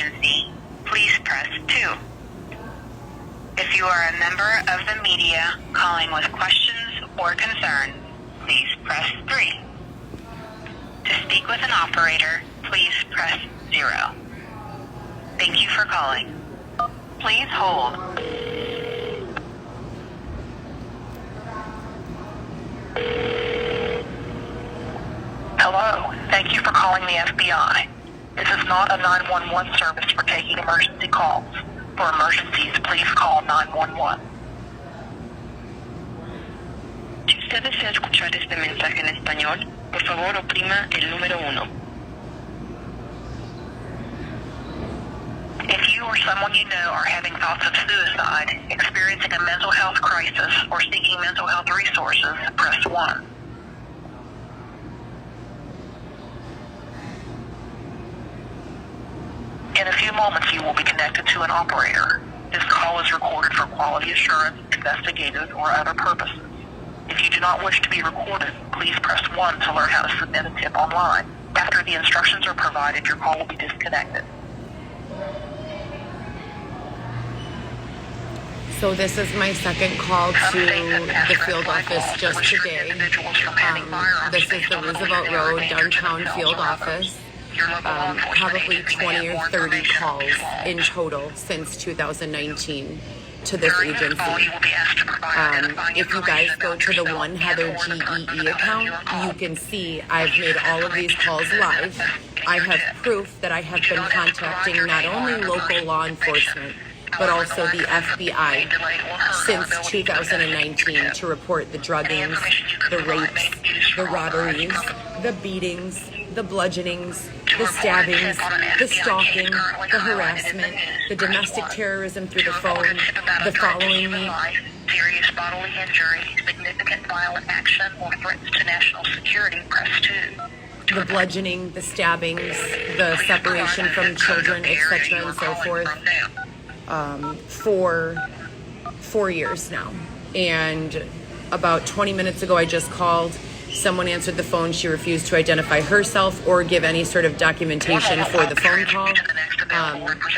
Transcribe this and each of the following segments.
emergency, please press 2. If you are a member of the media calling with questions or concerns, please press 3. To speak with an operator, please press 0. Thank you for calling. Please hold. Hello. Thank you for calling the FBI. This is not a 911 service for taking emergency calls. For emergencies, please call 911. Si usted desea escuchar este mensaje en español, por favor oprima el número 1. If you or someone you know are having thoughts of suicide, experiencing a mental health crisis, or seeking mental health resources, press 1. In a few moments, you will be connected to an operator. This call is recorded for quality assurance, investigative, or other purposes. If you do not wish to be recorded, please press 1 to learn how to submit a tip online. After the instructions are provided, your call will be disconnected. So this is my second call to the field office just today. This is the Roosevelt Road downtown field office. Probably 20 or 30 calls in total since 2019 to this agency. If you guys go to the One Heather GEE account, you can see I've made all of these calls live. I have proof that I have been contacting not only local law enforcement, but also the FBI since 2019 to report the druggings, the rapes, the robberies, the beatings, the bludgeonings, the stabbings, the stalking, the harassment, the domestic terrorism through the phone, the following me, serious bodily injury, significant violent action, or threats to national security, press 2. the bludgeoning, the stabbings, the separation from children, etc. and so forth, for 4 years now. And about 20 minutes ago, I just called. Someone answered the phone. She refused to identify herself or give any sort of documentation for the phone call.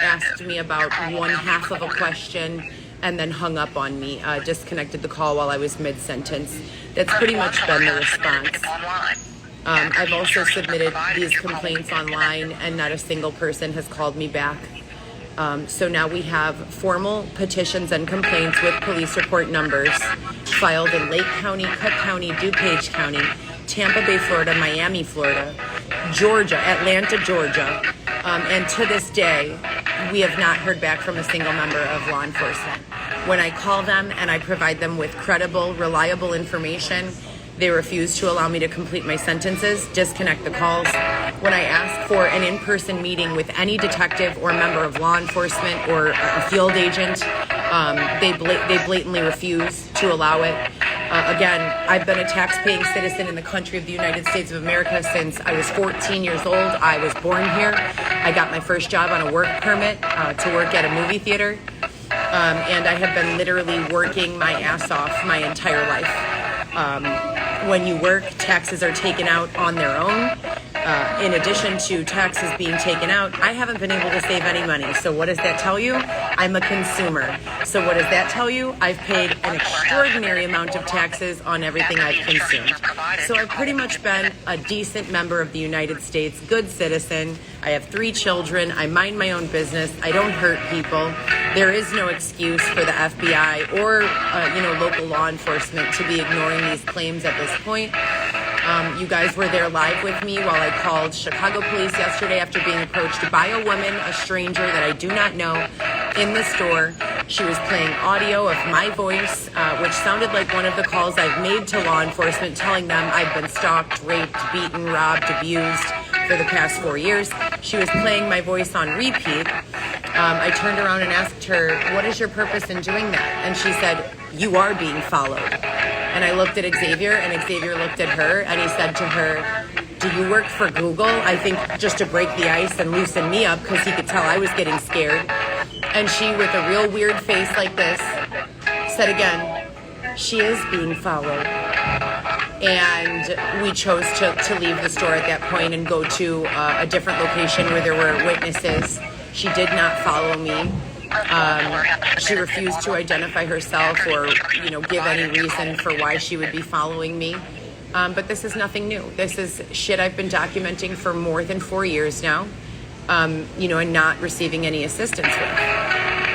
Asked me about one half of a question and then hung up on me, disconnected the call while I was mid-sentence. That's pretty much been the response. I've also submitted these complaints online and not a single person has called me back. So now we have formal petitions and complaints with police report numbers filed in Lake County, Cook County, DuPage County, Tampa Bay, Florida, Miami, Florida, Georgia, Atlanta, Georgia. And to this day, we have not heard back from a single member of law enforcement. When I call them and I provide them with credible, reliable information, they refuse to allow me to complete my sentences, disconnect the calls. When I ask for an in-person meeting with any detective or member of law enforcement or a field agent, they blatantly refuse to allow it. Again, I've been a tax-paying citizen in the country of the United States of America since I was 14 years old. I was born here. I got my first job on a work permit to work at a movie theater. And I have been literally working my ass off my entire life. When you work, taxes are taken out on their own. In addition to taxes being taken out, I haven't been able to save any money. So what does that tell you? I'm a consumer. So what does that tell you? I've paid an extraordinary amount of taxes on everything I've consumed. So I've pretty much been a decent member of the United States, good citizen. I have 3 children. I mind my own business. I don't hurt people. There is no excuse for the FBI or local law enforcement to be ignoring these claims at this point. You guys were there live with me while I called Chicago police yesterday after being approached by a woman, a stranger that I do not know, in the store. She was playing audio of my voice, which sounded like one of the calls I've made to law enforcement telling them I've been stalked, raped, beaten, robbed, abused for the past 4 years. She was playing my voice on repeat. I turned around and asked her, what is your purpose in doing that? And she said, you are being followed. And I looked at Xavier, and Xavier looked at her, and he said to her, do you work for Google? I think just to break the ice and loosen me up because he could tell I was getting scared. And she, with a real weird face like this, said again, she is being followed. And we chose to leave the store at that point and go to a different location where there were witnesses. She did not follow me. She refused to identify herself or, give any reason for why she would be following me. But this is nothing new. This is shit I've been documenting for more than 4 years now, and not receiving any assistance with.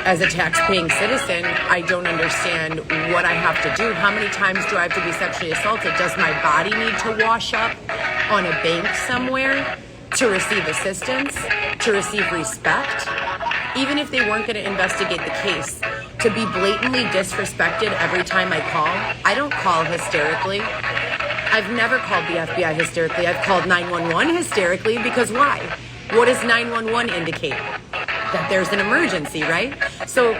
As a tax-paying citizen, I don't understand what I have to do. How many times do I have to be sexually assaulted? Does my body need to wash up on a bank somewhere to receive assistance, to receive respect? Even if they weren't going to investigate the case, to be blatantly disrespected every time I call, I don't call hysterically. I've never called the FBI hysterically. I've called 911 hysterically because why? What does 911 indicate? That there's an emergency, right? So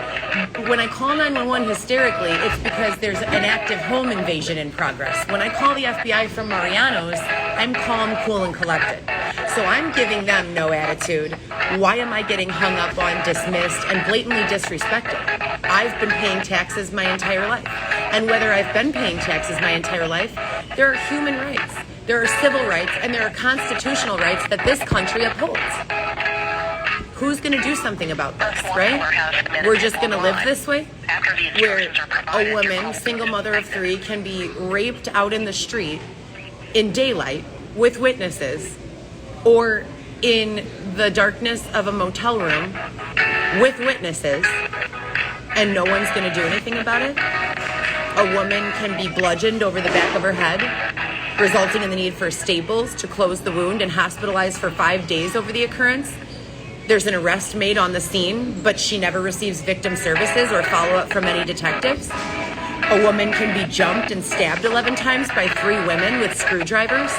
when I call 911 hysterically, it's because there's an active home invasion in progress. When I call the FBI from Mariano's, I'm calm, cool, and collected. So I'm giving them no attitude. Why am I getting hung up on, dismissed, and blatantly disrespected? I've been paying taxes my entire life. And whether I've been paying taxes my entire life, there are human rights, there are civil rights, and there are constitutional rights that this country upholds. Who's going to do something about this, right? We're just going to live this way? Where a woman, single mother of 3, can be raped out in the street in daylight with witnesses, or in the darkness of a motel room with witnesses, and no one's going to do anything about it? A woman can be bludgeoned over the back of her head, resulting in the need for staples to close the wound, and hospitalized for 5 days over the occurrence. There's an arrest made on the scene, but she never receives victim services or follow-up from any detectives. A woman can be jumped and stabbed 11 times by 3 women with screwdrivers.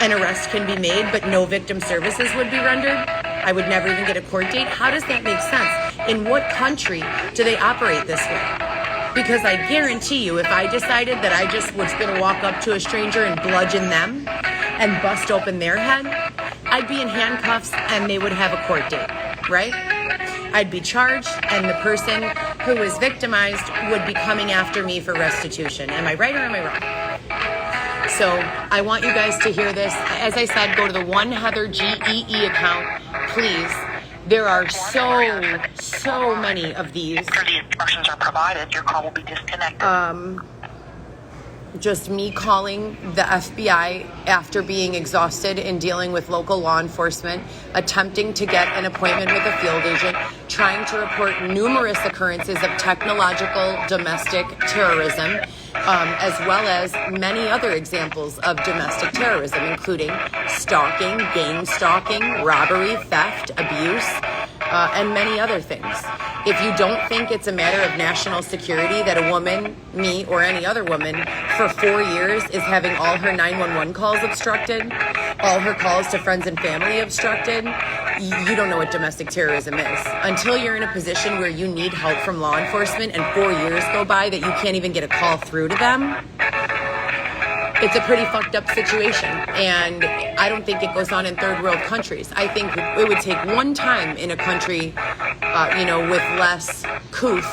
An arrest can be made, but no victim services would be rendered. I would never even get a court date. How does that make sense? In what country do they operate this way? Because I guarantee you, if I decided that I just was going to walk up to a stranger and bludgeon them and bust open their head, I'd be in handcuffs and they would have a court date, right? I'd be charged, and the person who was victimized would be coming after me for restitution. Am I right or am I wrong? So I want you guys to hear this. As I said, go to the One Heather GEE account, please. There are so many of these. After the instructions are provided, your call will be disconnected. Just me calling the FBI after being exhausted in dealing with local law enforcement, attempting to get an appointment with a field agent, trying to report numerous occurrences of technological domestic terrorism, as well as many other examples of domestic terrorism, including stalking, gang stalking, robbery, theft, abuse, and many other things. If you don't think it's a matter of national security that a woman, me, or any other woman, for 4 years is having all her 911 calls obstructed, all her calls to friends and family obstructed, you don't know what domestic terrorism is. Until you're in a position where you need help from law enforcement and 4 years go by that you can't even get a call through to them, it's a pretty fucked up situation. And I don't think it goes on in third world countries. I think it would take one time in a country, with less couth,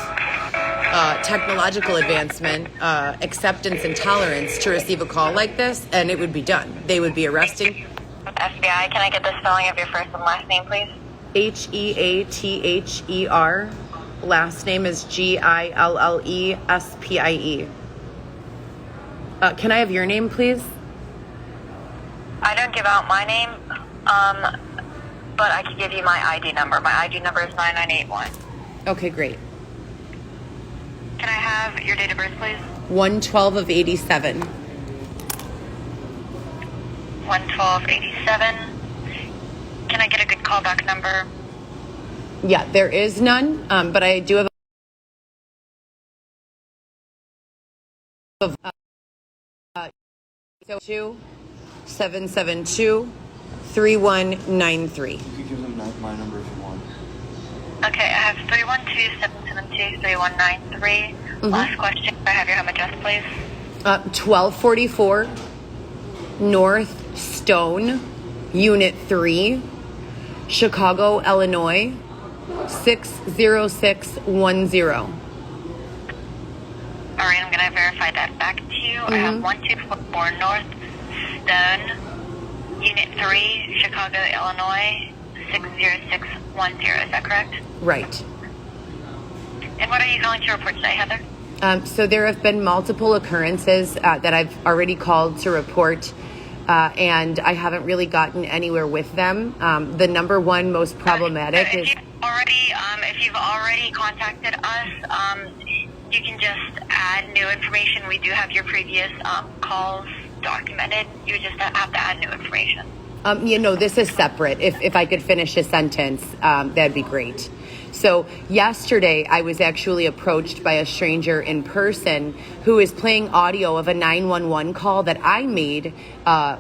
technological advancement, acceptance and tolerance to receive a call like this, and it would be done. They would be arresting. FBI, can I get the spelling of your first and last name, please? Heather. Last name is Gillespie. Can I have your name, please? I don't give out my name, but I can give you my ID number. My ID number is 9981. Okay, great. Can I have your date of birth, please? 1/12 of 87. 1/12/87. Can I get a good callback number? Yeah, there is none, but I do have 2-772-3193. You could give them my number if you want. Okay, I have 312-772-3193. Last question. Can I have your home address, please? 1244 North Stone, Unit 3, Chicago, Illinois, 60610. All right, I'm going to verify that back to you. I have 1244 North Stone, Unit 3, Chicago, Illinois, 60610. Is that correct? Right. And what are you going to report today, Heather? So there have been multiple occurrences that I've already called to report, and I haven't really gotten anywhere with them. The number one most problematic So is... if you've already contacted us, you can just add new information. We do have your previous calls documented. You just have to add new information. This is separate. If I could finish a sentence, that'd be great. So yesterday, I was actually approached by a stranger in person who is playing audio of a 911 call that I made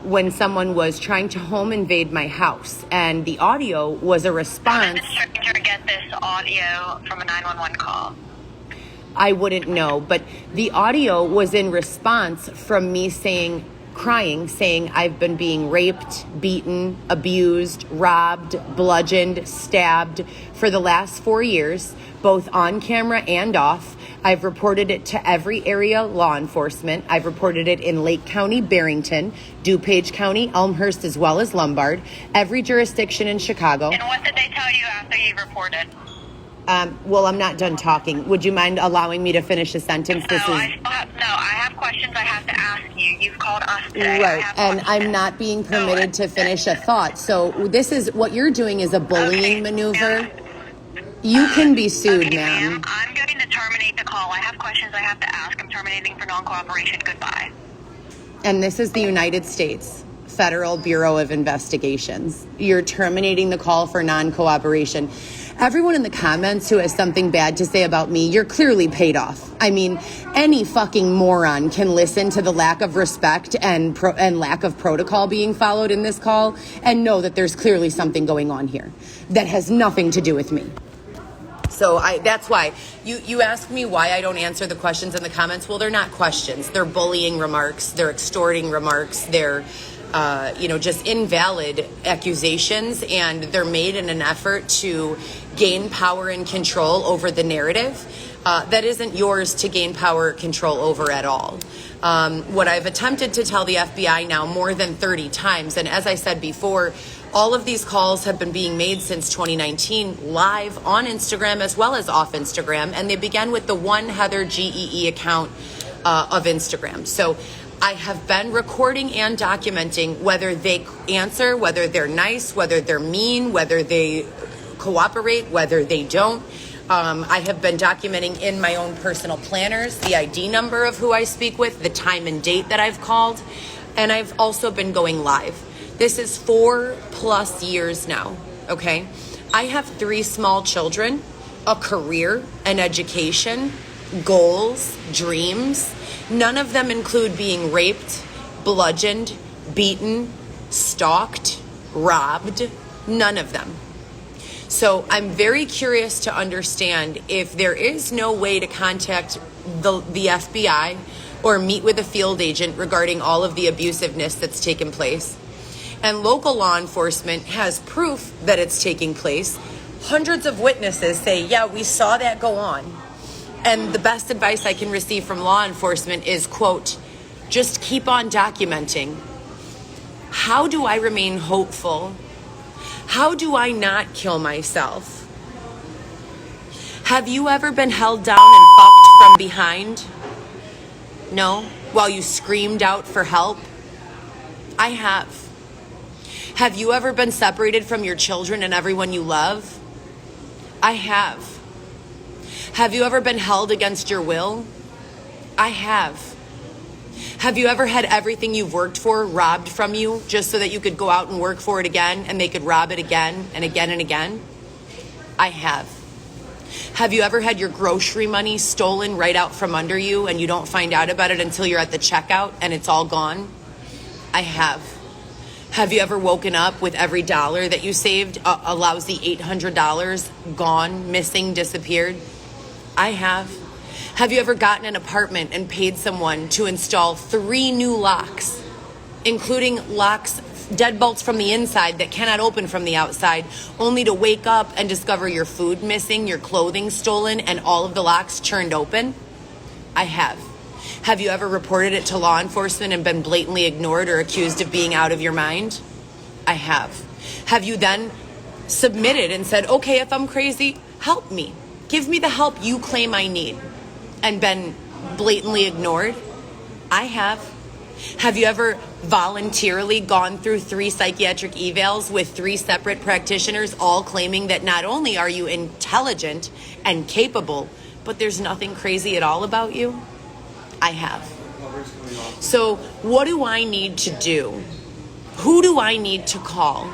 when someone was trying to home invade my house. And the audio was a response. How did the stranger get this audio from a 911 call? I wouldn't know, but the audio was in response from me crying, saying I've been being raped, beaten, abused, robbed, bludgeoned, stabbed for the last 4 years, both on camera and off. I've reported it to every area law enforcement. I've reported it in Lake County, Barrington, DuPage County, Elmhurst, as well as Lombard, every jurisdiction in Chicago. And what did they tell you after you reported? Well, I'm not done talking. Would you mind allowing me to finish a sentence? I have questions I have to ask you. You've called us today. Right, and I'm not being permitted to finish a thought. So this is what you're doing is a bullying maneuver. You can be sued, ma'am. I'm going to terminate the call. I have questions I have to ask. I'm terminating for non-cooperation. Goodbye. And this is the United States Federal Bureau of Investigations. You're terminating the call for non-cooperation. Everyone in the comments who has something bad to say about me, you're clearly paid off. I mean, any fucking moron can listen to the lack of respect and lack of protocol being followed in this call and know that there's clearly something going on here that has nothing to do with me. So that's why you ask me why I don't answer the questions in the comments. Well, they're not questions. They're bullying remarks. They're extorting remarks. They're just invalid accusations, and they're made in an effort to gain power and control over the narrative that isn't yours to gain power or control over at all. What I've attempted to tell the FBI now more than 30 times, and as I said before, all of these calls have been being made since 2019 live on Instagram as well as off Instagram, and they began with the one Heather GEE account of Instagram. So I have been recording and documenting whether they answer, whether they're nice, whether they're mean, whether they cooperate, whether they don't. I have been documenting in my own personal planners the ID number of who I speak with, the time and date that I've called, and I've also been going live. This is 4+ years now, okay? I have 3 small children, a career, an education, goals, dreams. None of them include being raped, bludgeoned, beaten, stalked, robbed. None of them. So I'm very curious to understand if there is no way to contact the FBI or meet with a field agent regarding all of the abusiveness that's taken place. And local law enforcement has proof that it's taking place. Hundreds of witnesses say, yeah, we saw that go on. And the best advice I can receive from law enforcement is, quote, just keep on documenting. How do I remain hopeful? How do I not kill myself? Have you ever been held down and fucked from behind? No? While you screamed out for help? I have. Have you ever been separated from your children and everyone you love? I have. Have you ever been held against your will? I have. Have you ever had everything you've worked for robbed from you just so that you could go out and work for it again and they could rob it again and again and again? I have. Have you ever had your grocery money stolen right out from under you and you don't find out about it until you're at the checkout and it's all gone? I have. Have you ever woken up with every dollar that you saved, a lousy $800 gone, missing, disappeared? I have. Have you ever gotten an apartment and paid someone to install 3 new locks, including locks, deadbolts from the inside that cannot open from the outside, only to wake up and discover your food missing, your clothing stolen, and all of the locks churned open? I have. Have you ever reported it to law enforcement and been blatantly ignored or accused of being out of your mind? I have. Have you then submitted and said, okay, if I'm crazy, help me. Give me the help you claim I need, and been blatantly ignored? I have. Have you ever voluntarily gone through 3 psychiatric evals with 3 separate practitioners, all claiming that not only are you intelligent and capable, but there's nothing crazy at all about you? I have. So what do I need to do? Who do I need to call?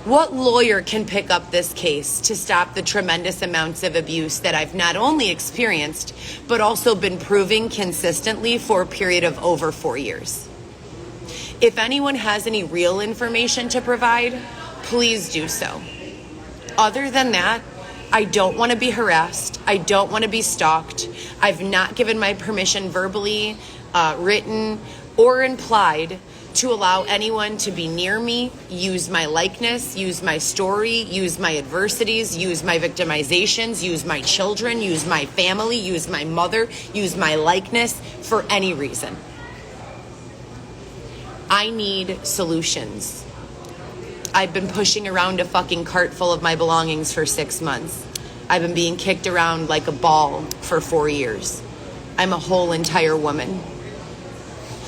What lawyer can pick up this case to stop the tremendous amounts of abuse that I've not only experienced, but also been proving consistently for a period of over 4 years? If anyone has any real information to provide, please do so. Other than that, I don't want to be harassed. I don't want to be stalked. I've not given my permission verbally, written, or implied to allow anyone to be near me, use my likeness, use my story, use my adversities, use my victimizations, use my children, use my family, use my mother, use my likeness for any reason. I need solutions. I've been pushing around a fucking cart full of my belongings for 6 months. I've been being kicked around like a ball for 4 years. I'm a whole entire woman,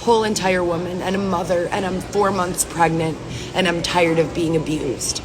and a mother, and I'm 4 months pregnant, and I'm tired of being abused.